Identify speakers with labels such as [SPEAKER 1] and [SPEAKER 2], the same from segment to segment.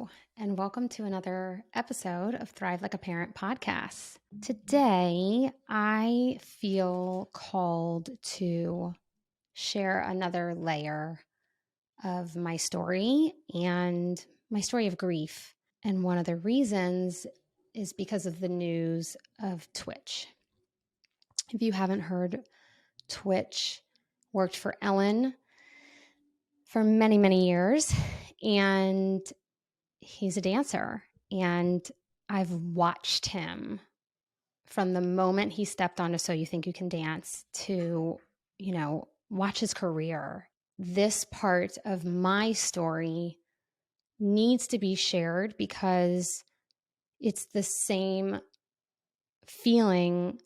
[SPEAKER 1] Hello, and welcome to another episode of Thrive Like a Parent podcast. Today, I feel called to share another layer of my story and my story of grief. And one of the reasons is because of the news of Twitch. If you haven't heard, Twitch worked for Ellen for many, many years, and he's a dancer. And I've watched him from the moment he stepped onto So You Think You Can Dance to, watch his career. This part of my story needs to be shared because it's the same feeling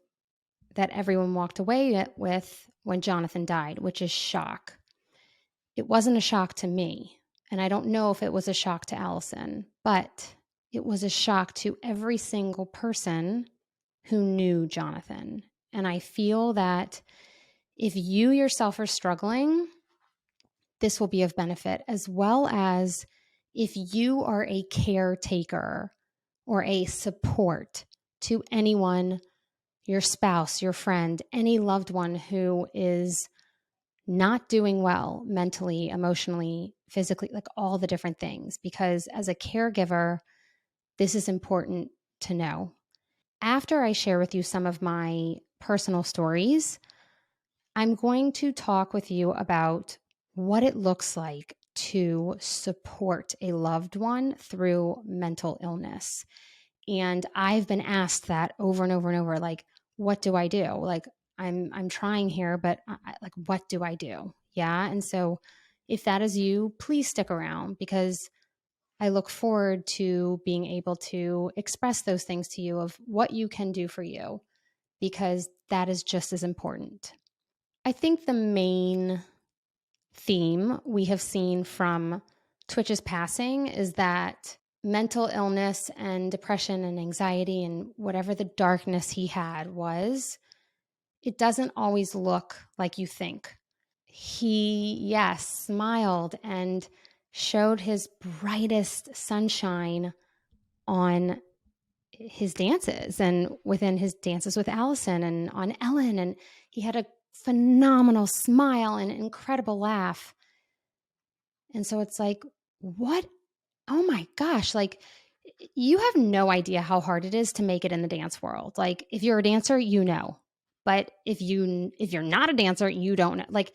[SPEAKER 1] that everyone walked away with when Jonathan died, which is shock. It wasn't a shock to me, and I don't know if it was a shock to Allison, but it was a shock to every single person who knew Jonathan. And I feel that if you yourself are struggling, this will be of benefit, as well as if you are a caretaker or a support to anyone, your spouse, your friend, any loved one who is not doing well mentally, emotionally, physically, like all the different things. Because as a caregiver, this is important to know. After I share with you some of my personal stories, I'm going to talk with you about what it looks like to support a loved one through mental illness. And I've been asked that over and over and over, like, what do I do? Like, I'm trying here, but like, what do I do? Yeah. And so if that is you, please stick around because I look forward to being able to express those things to you of what you can do for you, because that is just as important. I think the main theme we have seen from Twitch's passing is that mental illness and depression and anxiety and whatever the darkness he had was, it doesn't always look like you think. He, yes, smiled and showed his brightest sunshine on his dances and within his dances with Allison and on Ellen. And he had a phenomenal smile and incredible laugh. And so it's like, what? Oh my gosh. Like, you have no idea how hard it is to make it in the dance world. Like, if you're a dancer, you know. But if you're not a dancer, you don't know. Like,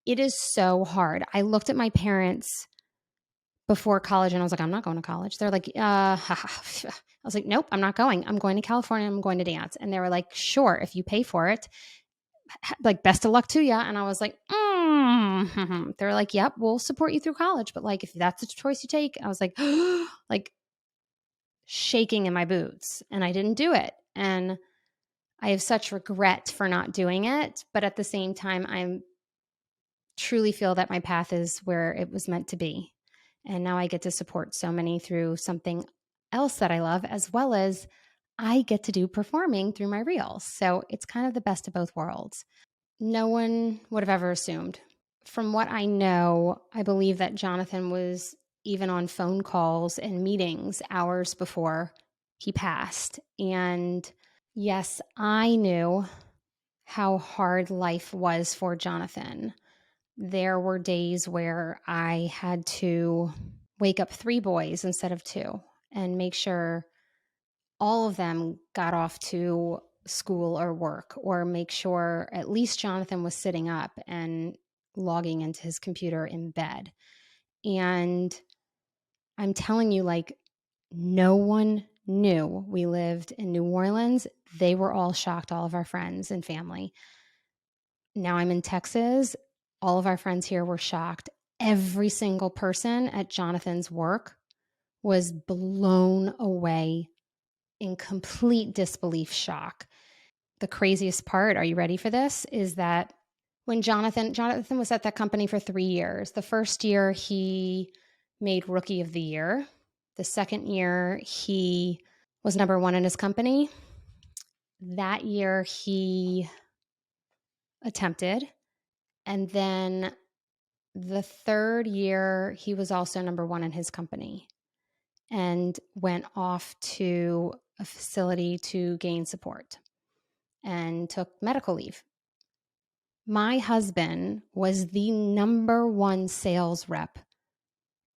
[SPEAKER 1] it is so hard. I looked at my parents before college and I was like, I'm not going to college. They're like, I was like, nope, I'm not going. I'm going to California. I'm going to dance. And they were like, sure, if you pay for it, like, best of luck to you. And I was like, they're like, yep, we'll support you through college. But like, if that's the choice you take, I was like, like shaking in my boots. And I didn't do it. And I have such regret for not doing it. But at the same time, I truly feel that my path is where it was meant to be. And now I get to support so many through something else that I love, as well as I get to do performing through my reels. So it's kind of the best of both worlds. No one would have ever assumed. From what I know, I believe that Jonathan was even on phone calls and meetings hours before he passed. And yes, I knew how hard life was for Jonathan. There were days where I had to wake up 3 boys instead of 2 and make sure all of them got off to school or work, or make sure at least Jonathan was sitting up and logging into his computer in bed. And I'm telling you, like, no one knew we lived in New Orleans. They were all shocked, all of our friends and family. Now I'm in Texas. All of our friends here were shocked. Every single person at Jonathan's work was blown away in complete disbelief shock. The craziest part, are you ready for this, is that when Jonathan was at that company for 3 years. The first year he made Rookie of the Year. The second year he was number 1 in his company. That year he attempted. And then the third year he was also number 1 in his company. and went off to a facility to gain support and took medical leave. My husband was the number one sales rep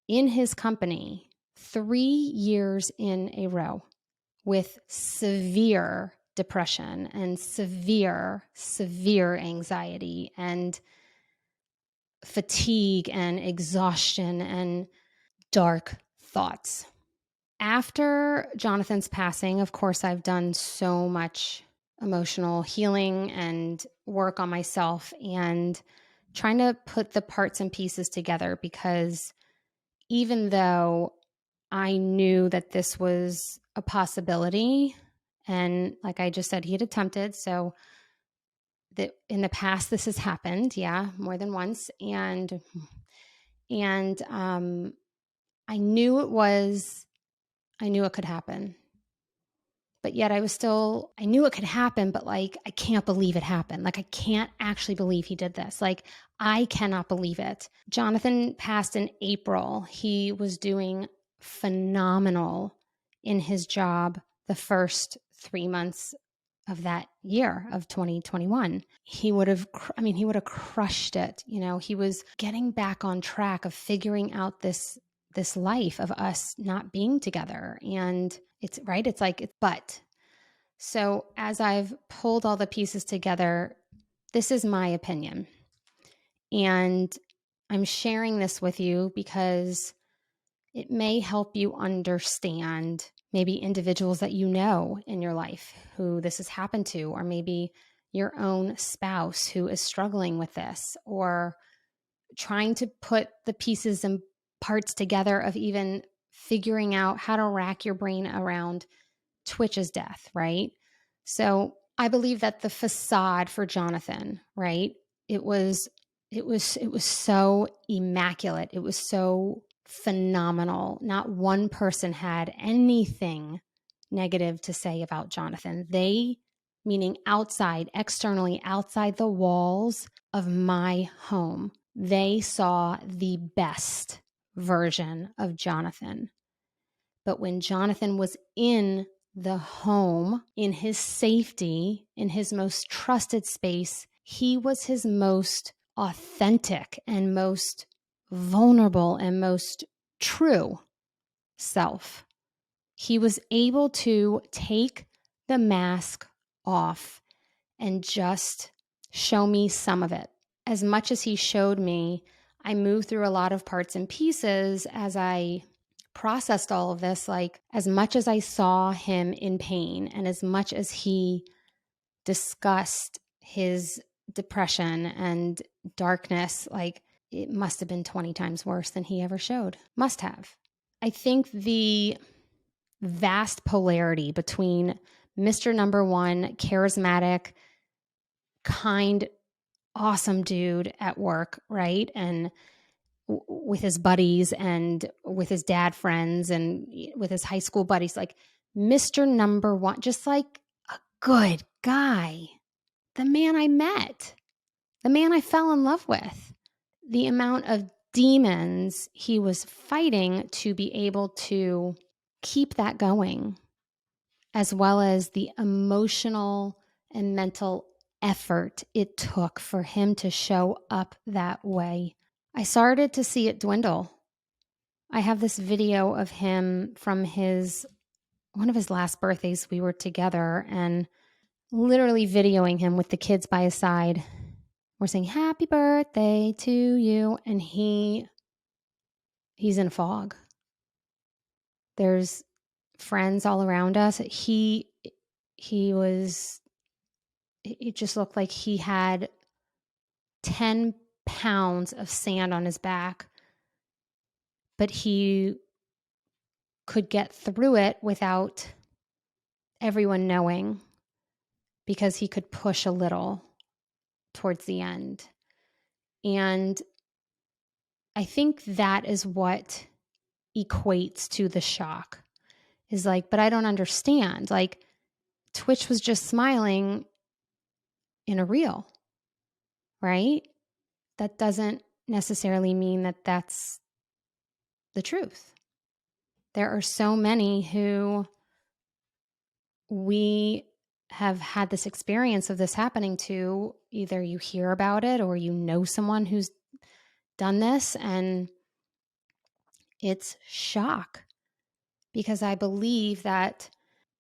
[SPEAKER 1] in his company 3 years in a row with severe depression and severe anxiety and fatigue and exhaustion and dark thoughts. After Jonathan's passing, of course, I've done so much emotional healing and work on myself and trying to put the parts and pieces together, because even though I knew that this was a possibility, and like I just said, he had attempted, so that in the past this has happened, yeah, more than once, and I knew it could happen. But yet I knew it could happen, but like, I can't believe it happened. Like, I can't actually believe he did this. Like, I cannot believe it. Jonathan passed in April. He was doing phenomenal in his job the first 3 months of that year of 2021. He would have crushed it. He was getting back on track of figuring out this life of us not being together. And it's right. It's like, but so as I've pulled all the pieces together, this is my opinion. And I'm sharing this with you because it may help you understand maybe individuals that you know in your life who this has happened to, or maybe your own spouse who is struggling with this, or trying to put the pieces and parts together of even figuring out how to rack your brain around Twitch's death, right? So I believe that the facade for Jonathan, right? It was so immaculate. It was so phenomenal. Not one person had anything negative to say about Jonathan. They, meaning outside, externally, outside the walls of my home, they saw the best version of Jonathan. But when Jonathan was in the home, in his safety, in his most trusted space, he was his most authentic and most vulnerable and most true self. He was able to take the mask off and just show me some of it. As much as he showed me, I moved through a lot of parts and pieces as I processed all of this. Like, as much as I saw him in pain and as much as he discussed his depression and darkness, like, it must have been 20 times worse than he ever showed. Must have. I think the vast polarity between Mr. Number One, charismatic, kind, awesome dude at work, right? And with his buddies and with his dad friends and with his high school buddies, like Mr. Number One, just like a good guy, the man I met, the man I fell in love with, the amount of demons he was fighting to be able to keep that going, as well as the emotional and mental effort it took for him to show up that way. I started to see it dwindle. I have this video of him from one of his last birthdays. We were together and literally videoing him with the kids by his side. We're saying happy birthday to you, and he's in fog. There's friends all around us. It just looked like he had 10 pounds of sand on his back, but he could get through it without everyone knowing, because he could push a little towards the end. And I think that is what equates to the shock, is like, but I don't understand. Like, Twitch was just smiling in a reel, right? That doesn't necessarily mean that that's the truth. There are so many who we have had this experience of this happening to. Either you hear about it or you know someone who's done this, and it's shock, because I believe that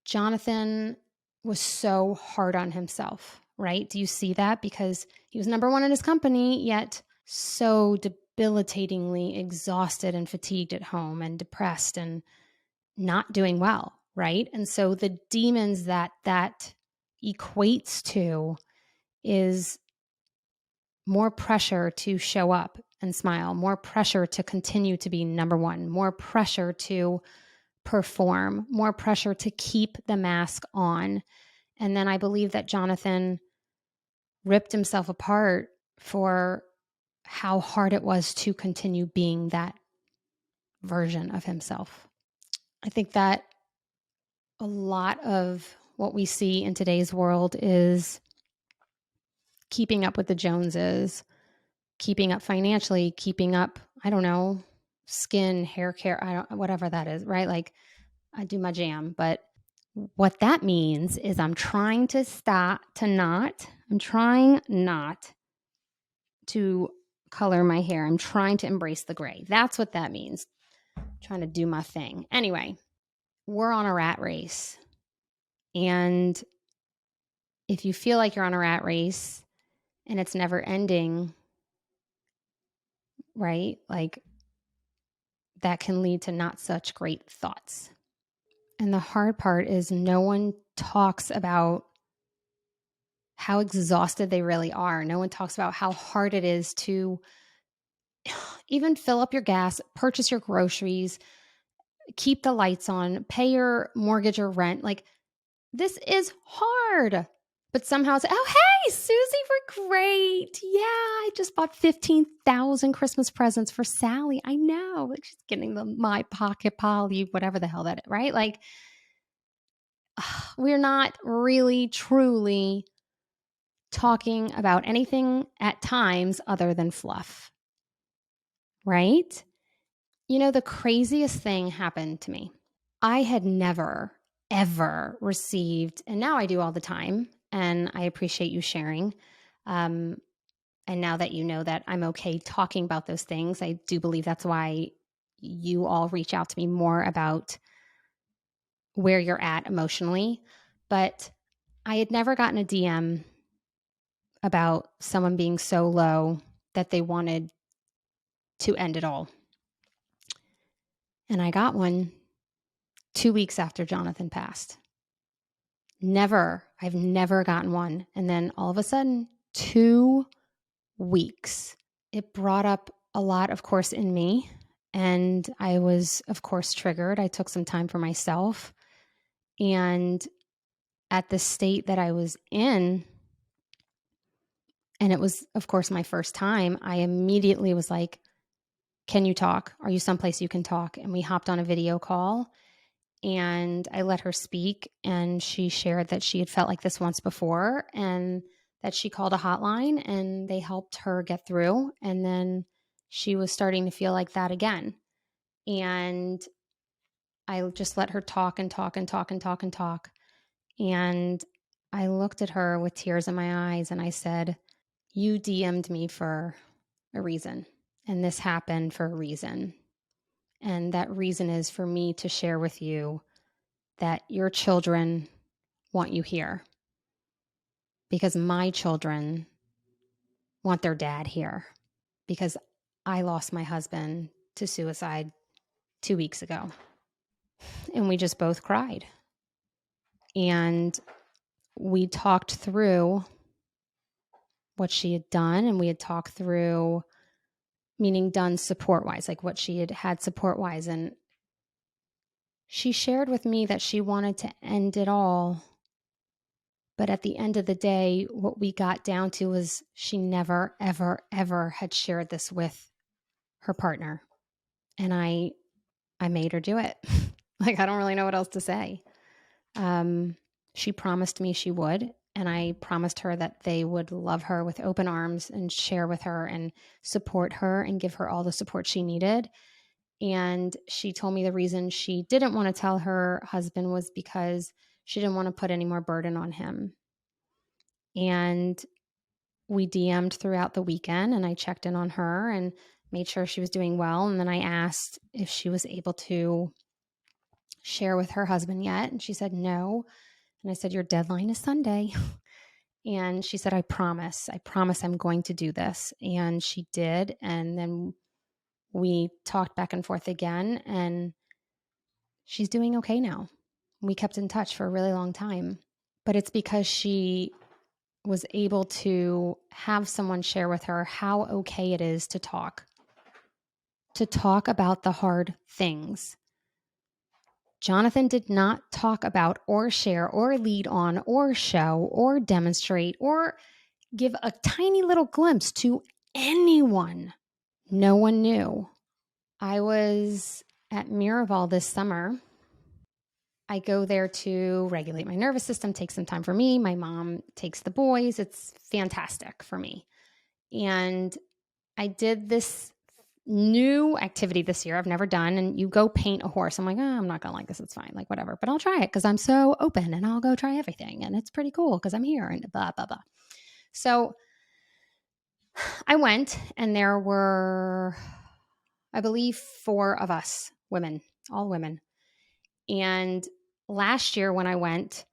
[SPEAKER 1] Jonathan was so hard on himself, right? Do you see that? Because he was number one in his company, yet so debilitatingly exhausted and fatigued at home and depressed and not doing well, right? And so the demons that equates to is more pressure to show up and smile, more pressure to continue to be number one, more pressure to perform, more pressure to keep the mask on. And then I believe that Jonathan ripped himself apart for how hard it was to continue being that version of himself. I think that a lot of what we see in today's world is keeping up with the Joneses, keeping up financially, keeping up, I don't know, skin, hair care, whatever that is, right? Like, I do my jam, but what that means is I'm trying not to color my hair. I'm trying to embrace the gray. That's what that means. I'm trying to do my thing. Anyway, we're on a rat race. And if you feel like you're on a rat race and it's never ending, right? Like, that can lead to not such great thoughts. And the hard part is no one talks about how exhausted they really are. No one talks about how hard it is to even fill up your gas, purchase your groceries, keep the lights on, pay your mortgage or rent. Like, this is hard. But somehow it's, oh, hey, Susie, we're great. Yeah, I just bought 15,000 Christmas presents for Sally. I know. Like, she's getting the My Pocket Polly, whatever the hell that is, right? Like, we're not really, truly talking about anything at times other than fluff, right? You know, the craziest thing happened to me. I had never, ever received, and now I do all the time, and I appreciate you sharing. And now that you know that I'm okay talking about those things, I do believe that's why you all reach out to me more about where you're at emotionally. But I had never gotten a DM about someone being so low that they wanted to end it all. And I got one 2 weeks after Jonathan passed. I've never gotten one. And then all of a sudden, 2 weeks. It brought up a lot, of course, in me. And I was, of course, triggered. I took some time for myself. And at the state that I was in, and it was, of course, my first time, I immediately was like, can you talk? Are you someplace you can talk? And we hopped on a video call. And I let her speak, and she shared that she had felt like this once before and that she called a hotline and they helped her get through. And then she was starting to feel like that again. And I just let her talk and talk and talk and talk and talk. And I looked at her with tears in my eyes and I said, you DM'd me for a reason. And this happened for a reason. And that reason is for me to share with you that your children want you here, because my children want their dad here, because I lost my husband to suicide 2 weeks ago. And we just both cried. And we talked through what she had done, and we had talked through, meaning done support-wise, like what she had support-wise. And she shared with me that she wanted to end it all. But at the end of the day, what we got down to was she never, ever, ever had shared this with her partner. And I made her do it. Like, I don't really know what else to say. She promised me she would. And I promised her that they would love her with open arms and share with her and support her and give her all the support she needed. And she told me the reason she didn't want to tell her husband was because she didn't want to put any more burden on him. And we DM'd throughout the weekend, and I checked in on her and made sure she was doing well. And then I asked if she was able to share with her husband yet. And she said no. And I said, your deadline is Sunday. And she said, I promise I'm going to do this. And she did. And then we talked back and forth again, and she's doing okay now. We kept in touch for a really long time, but it's because she was able to have someone share with her how okay it is to talk about the hard things. Jonathan did not talk about or share or lead on or show or demonstrate or give a tiny little glimpse to anyone. No one knew. I was at Miraval this summer. I go there to regulate my nervous system, take some time for me. My mom takes the boys. It's fantastic for me. And I did this new activity this year I've never done. And you go paint a horse. I'm like, oh, I'm not going to like this. It's fine. Like, whatever. But I'll try it because I'm so open and I'll go try everything. And it's pretty cool because I'm here and blah, blah, blah. So I went, and there were, I believe, 4 of us, women, all women. And last year when I went,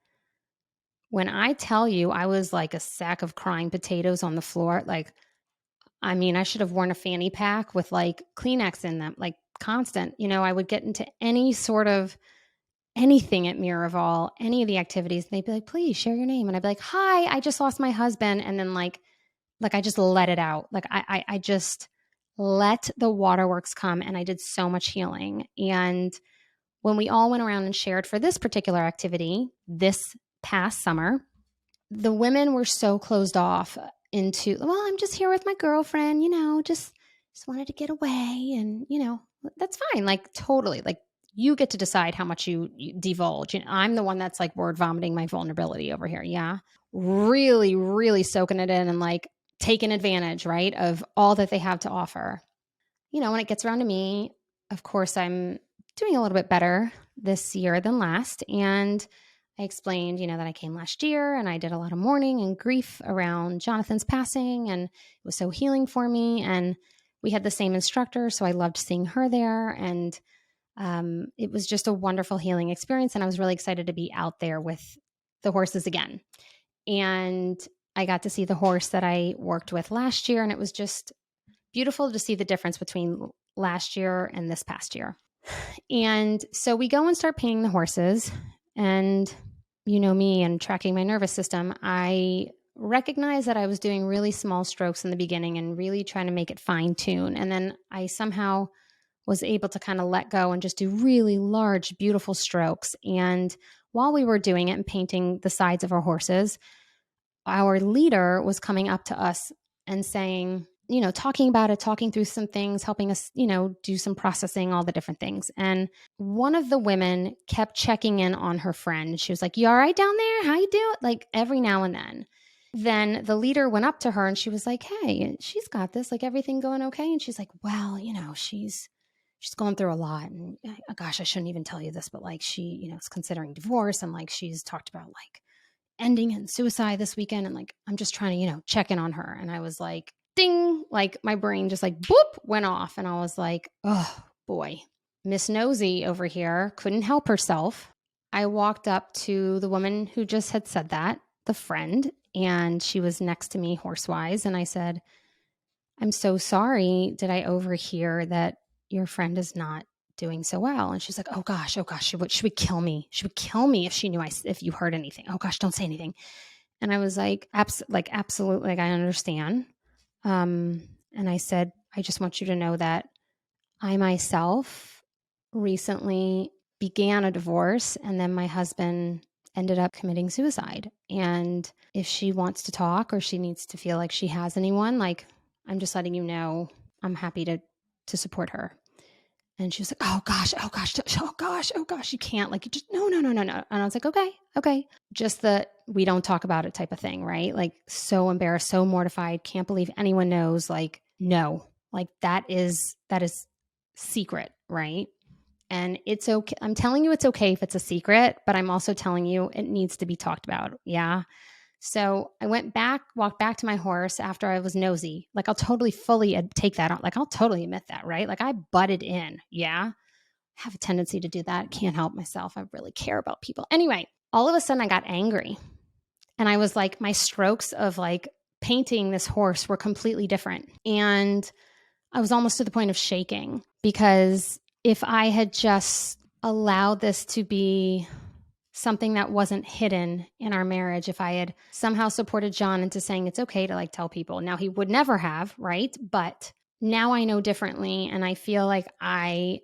[SPEAKER 1] when I tell you I was like a sack of crying potatoes on the floor, like, I mean, I should have worn a fanny pack with like Kleenex in them, like constant. I would get into any sort of anything at Miraval, any of the activities, and they'd be like, please share your name. And I'd be like, hi, I just lost my husband. And then like I just let it out. Like I just let the waterworks come, and I did so much healing. And when we all went around and shared for this particular activity this past summer, the women were so closed off into, well, I'm just here with my girlfriend, just wanted to get away. And, that's fine. Like, totally. Like, you get to decide how much you divulge. And I'm the one that's like word vomiting my vulnerability over here. Yeah. Really, really soaking it in and like taking advantage, right, of all that they have to offer. When it gets around to me, of course, I'm doing a little bit better this year than last. And I explained, that I came last year and I did a lot of mourning and grief around Jonathan's passing, and it was so healing for me. And we had the same instructor, so I loved seeing her there. And it was just a wonderful healing experience. And I was really excited to be out there with the horses again. And I got to see the horse that I worked with last year, and it was just beautiful to see the difference between last year and this past year. And so we go and start painting the horses, and me and tracking my nervous system, I recognized that I was doing really small strokes in the beginning and really trying to make it fine tune. And then I somehow was able to kind of let go and just do really large, beautiful strokes. And while we were doing it and painting the sides of our horses, our leader was coming up to us and saying, talking about it, talking through some things, helping us, do some processing, all the different things. And one of the women kept checking in on her friend. She was like, you all right down there? How you doing? Like every now and then. Then the leader went up to her and she was like, hey, she's got this, like everything going okay? And she's like, well, she's going through a lot. And gosh, I shouldn't even tell you this, but like she, is considering divorce, and like she's talked about like ending in suicide this weekend. And like, I'm just trying to, check in on her. And I was like, ding, like my brain just like boop went off. And I was like, oh boy, Miss Nosy over here couldn't help herself. I walked up to the woman who just had said that, the friend, and she was next to me horsewise. And I said, I'm so sorry. Did I overhear that your friend is not doing so well? And she's like, oh gosh, she would kill me. She would kill me if she knew if you heard anything. Oh gosh, don't say anything. And I was like, absolutely, like I understand. And I said, I just want you to know that I myself recently began a divorce, and then my husband ended up committing suicide. And if she wants to talk or she needs to feel like she has anyone, like, I'm just letting you know, I'm happy to support her. And she was like, oh gosh, you can't, like, you just, no. And I was like, okay. Just that we don't talk about it type of thing, right? Like, so embarrassed, so mortified, can't believe anyone knows, like, no, like that is secret, right? And it's okay. I'm telling you it's okay if it's a secret, but I'm also telling you it needs to be talked about. Yeah. So I walked back to my horse after I was nosy. Like I'll totally fully take that on. Like I'll totally admit that, right? Like I butted in. Yeah. I have a tendency to do that. Can't help myself. I really care about people. Anyway, all of a sudden I got angry. And I was like, my strokes of like painting this horse were completely different. And I was almost to the point of shaking because if I had just allowed this to be something that wasn't hidden in our marriage, if I had somehow supported John into saying it's okay to like tell people. Now he would never have, right? But now I know differently. And I feel like I,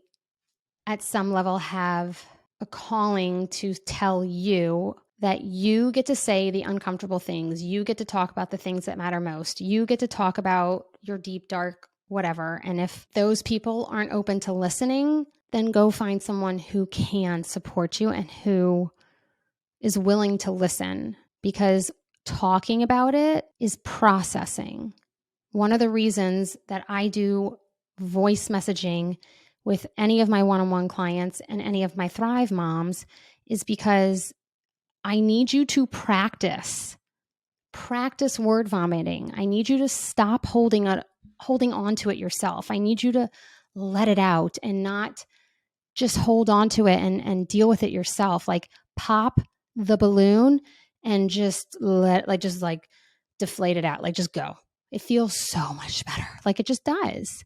[SPEAKER 1] at some level, have a calling to tell you that you get to say the uncomfortable things. You get to talk about the things that matter most. You get to talk about your deep, dark, whatever. And if those people aren't open to listening, then go find someone who can support you and who is willing to listen, because talking about it is processing. One of the reasons that I do voice messaging with any of my one-on-one clients and any of my Thrive moms is because I need you to practice word vomiting. I need you to stop holding on to it yourself. I need you to let it out and not just hold on to it and deal with it yourself. Like pop the balloon and just deflate it out. Like just go. It feels so much better. Like it just does.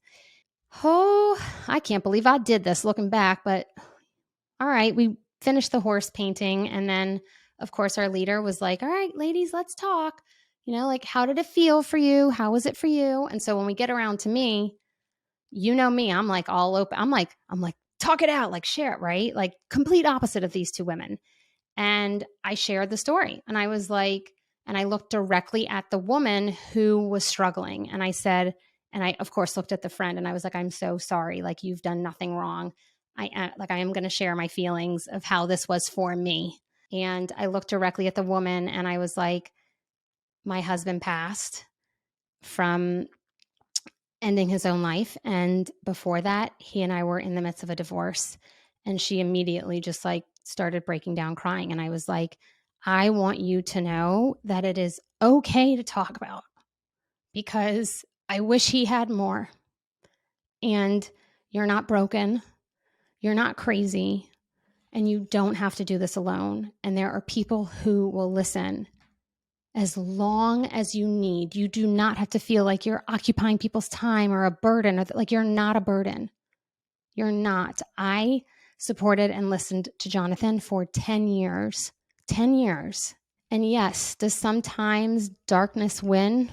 [SPEAKER 1] Oh, I can't believe I did this looking back, but all right, we finished the horse painting. And then, of course, our leader was like, all right, ladies, let's talk. Like, how did it feel for you? How was it for you? And so when we get around to me, you know me, I'm like all open. I'm like, talk it out, like share it, right? Like complete opposite of these two women. And I shared the story and I was like, and I looked directly at the woman who was struggling. And I said, and I, of course, looked at the friend and I was like, I'm so sorry. Like you've done nothing wrong. I am going to share my feelings of how this was for me. And I looked directly at the woman and I was like, my husband passed from ending his own life. And before that, he and I were in the midst of a divorce. And she immediately just like started breaking down crying. And I was like, I want you to know that it is okay to talk about, because I wish he had more. And you're not broken. You're not crazy. And you don't have to do this alone. And there are people who will listen as long as you need. You do not have to feel like you're occupying people's time or a burden, or like you're not a burden. You're not. I supported and listened to Jonathan for 10 years. 10 years. And yes, does sometimes darkness win?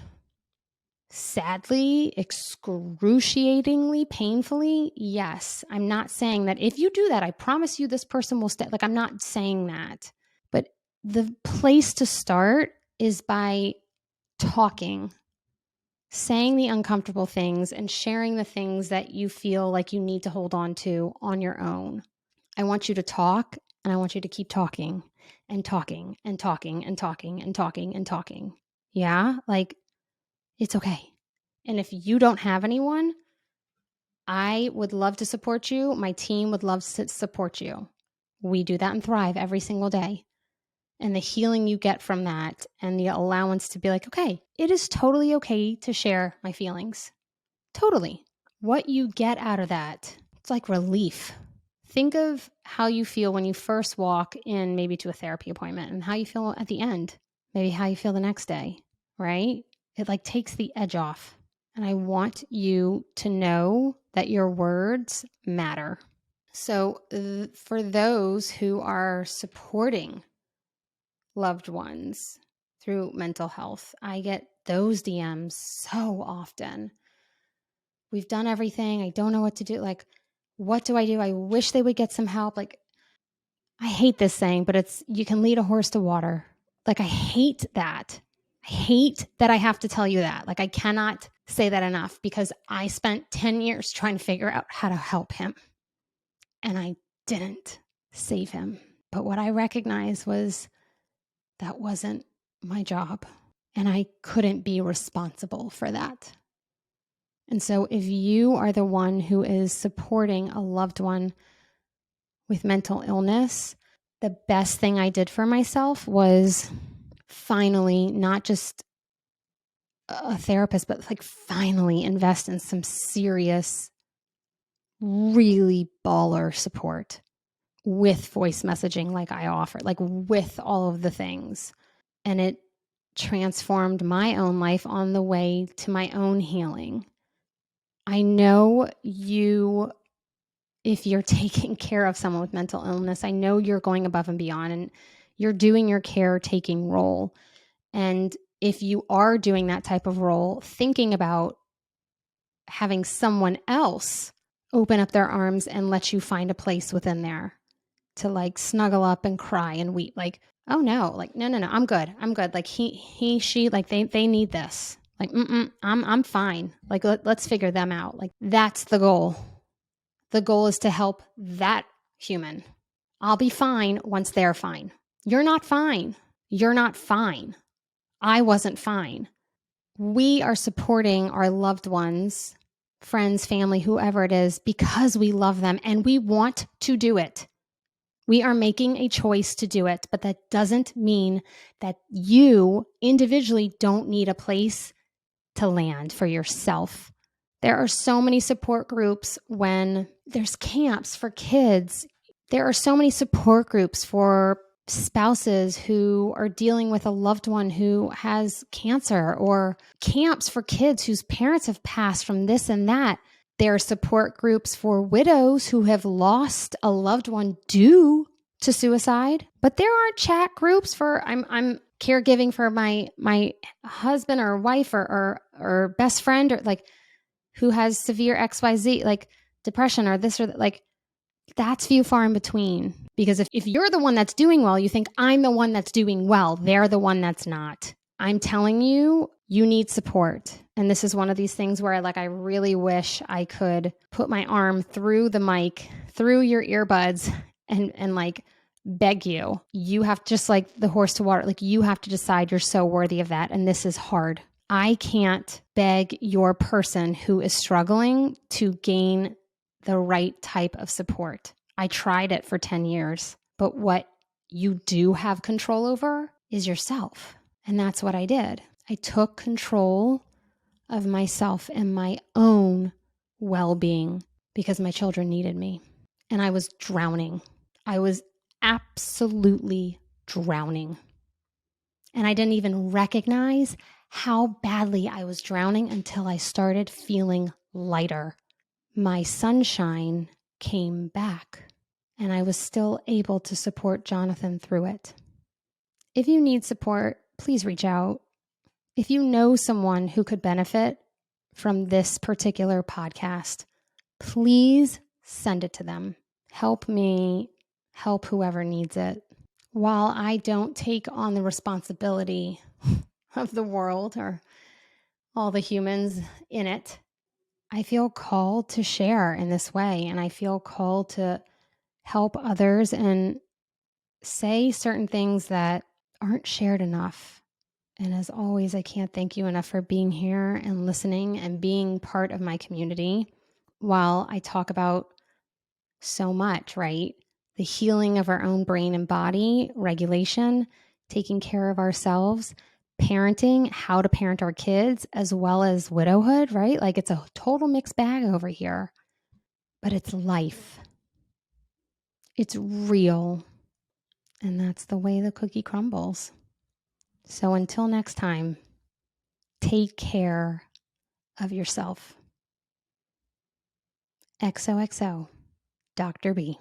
[SPEAKER 1] Sadly, excruciatingly, painfully, yes. I'm not saying that if you do that, I promise you this person will stay. Like, I'm not saying that. But the place to start is by talking, saying the uncomfortable things and sharing the things that you feel like you need to hold on to on your own. I want you to talk, and I want you to keep talking and talking and talking and talking and talking and talking. Yeah, like it's okay. And if you don't have anyone, I would love to support you. My team would love to support you. We do that in Thrive every single day. And the healing you get from that and the allowance to be like, okay, it is totally okay to share my feelings. Totally. What you get out of that, it's like relief. Think of how you feel when you first walk in maybe to a therapy appointment and how you feel at the end, maybe how you feel the next day, right? It like takes the edge off. And I want you to know that your words matter. So for those who are supporting loved ones through mental health, I get those DMs so often. We've done everything. I don't know what to do. Like, what do? I wish they would get some help. Like, I hate this saying, but it's, you can lead a horse to water. Like, I hate that. I hate that I have to tell you that. Like, I cannot say that enough, because I spent 10 years trying to figure out how to help him. And I didn't save him. But what I recognized was that wasn't my job. And I couldn't be responsible for that. And so if you are the one who is supporting a loved one with mental illness, the best thing I did for myself was finally not just a therapist, but like finally invest in some serious, really baller support with voice messaging like I offer, like with all of the things. And it transformed my own life on the way to my own healing. I know you, if you're taking care of someone with mental illness, I know you're going above and beyond and you're doing your caretaking role. And if you are doing that type of role, thinking about having someone else open up their arms and let you find a place within there to like snuggle up and cry and weep. Like, oh no, like, no, I'm good. Like she, like they need this. Like, I'm fine. Like, let's figure them out. Like, that's the goal. The goal is to help that human. I'll be fine once they're fine. You're not fine. You're not fine. I wasn't fine. We are supporting our loved ones, friends, family, whoever it is, because we love them and we want to do it. We are making a choice to do it, but that doesn't mean that you individually don't need a place to land for yourself. There are so many support groups when there's camps for kids. There are so many support groups for spouses who are dealing with a loved one who has cancer, or camps for kids whose parents have passed from this and that. There are support groups for widows who have lost a loved one due to suicide. But there are chat groups for I'm caregiving for my husband or wife or best friend, or like who has severe XYZ, like depression or this or that. Like, that's few far in between. Because if you're the one that's doing well, you think I'm the one that's doing well. They're the one that's not. I'm telling you, you need support. And this is one of these things where I really wish I could put my arm through the mic, through your earbuds, and like beg you. You have, just like the horse to water, like you have to decide you're so worthy of that. And this is hard. I can't beg your person who is struggling to gain the right type of support. I tried it for 10 years, but what you do have control over is yourself. And that's what I did. I took control of myself and my own well-being because my children needed me. And I was drowning. I was absolutely drowning. And I didn't even recognize how badly I was drowning until I started feeling lighter. My sunshine came back, and I was still able to support Jonathan through it. If you need support, please reach out. If you know someone who could benefit from this particular podcast, please send it to them. Help me help whoever needs it. While I don't take on the responsibility of the world or all the humans in it, I feel called to share in this way, and I feel called to help others and say certain things that aren't shared enough. And as always, I can't thank you enough for being here and listening and being part of my community while I talk about so much, right? The healing of our own brain and body, regulation, taking care of ourselves, parenting, how to parent our kids, as well as widowhood, right? Like, it's a total mixed bag over here, but it's life. It's real. And that's the way the cookie crumbles. So until next time, take care of yourself. XOXO, Dr. B.